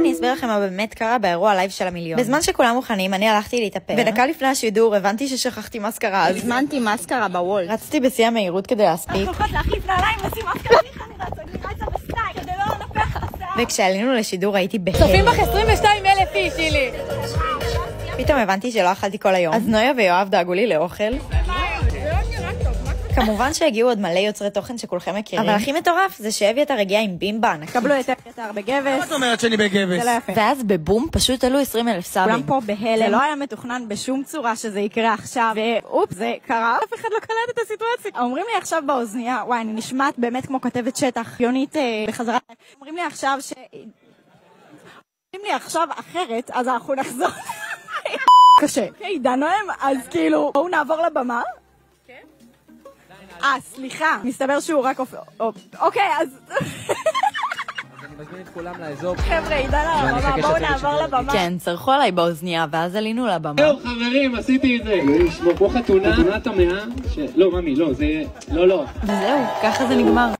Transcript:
אני אסביר לכם מה באמת קרה באירוע הלייב של המיליון. בזמן שכולם מוכנים, אני הלכתי להתאפר, ודקה לפני השידור הבנתי ששכחתי מסקרה, אז הזמנתי מסקרה בוול. רצתי בשיא המהירות כדי להספיק. אנחנו הולכות להחליף נעליים, נשים מסקרה, אני רצה בסטייל, כדי לא לנפח את השיער. וכשעלינו לשידור הייתי בהלם. צופים בך 22,000 איש, שילי. פתאום הבנתי שלא אכלתי כל היום, אז נויה ויואב דאגו לי לאוכל. כמובן שהגיעו עוד מלא יוצרי תוכן שכולכם מכירים, אבל הכי מטורף זה שאביתר הגיע עם בימבה ענקית. קבלו את אביתר בגבס. מה את אומרת שאני בגבס? זה לא יפה. ואז בבום פשוט עלו 20,000 סאבים. כולם פה בהלם. זה לא היה מתוכנן בשום צורה שזה יקרה עכשיו, ואופ, זה קרה. אף אחד לא קלט את הסיטואציה. אומרים לי עכשיו באוזנייה, וואי, אני נשמעת באמת כמו כתבת שטח, יונית בחזרה. אומרים לי עכשיו אומרים לי עכשיו אחרת, אז אנחנו נחזור. קשה. אוקיי, דנוהם, אז כאילו, בואו נעבור לבמה. סליחה, מסתבר שהוא רק אוקיי, אז אני מזמין את כולם לאזור. חבר'ה, עידן על הבמה, בואו נעבור לבמה. כן, צרחו עליי באוזנייה, ואז עלינו לבמה. זהו חברים, עשיתי את זה. כמו חתונה, חתונת המאה, לא ממי, לא, זה, לא. וזהו, ככה זה נגמר.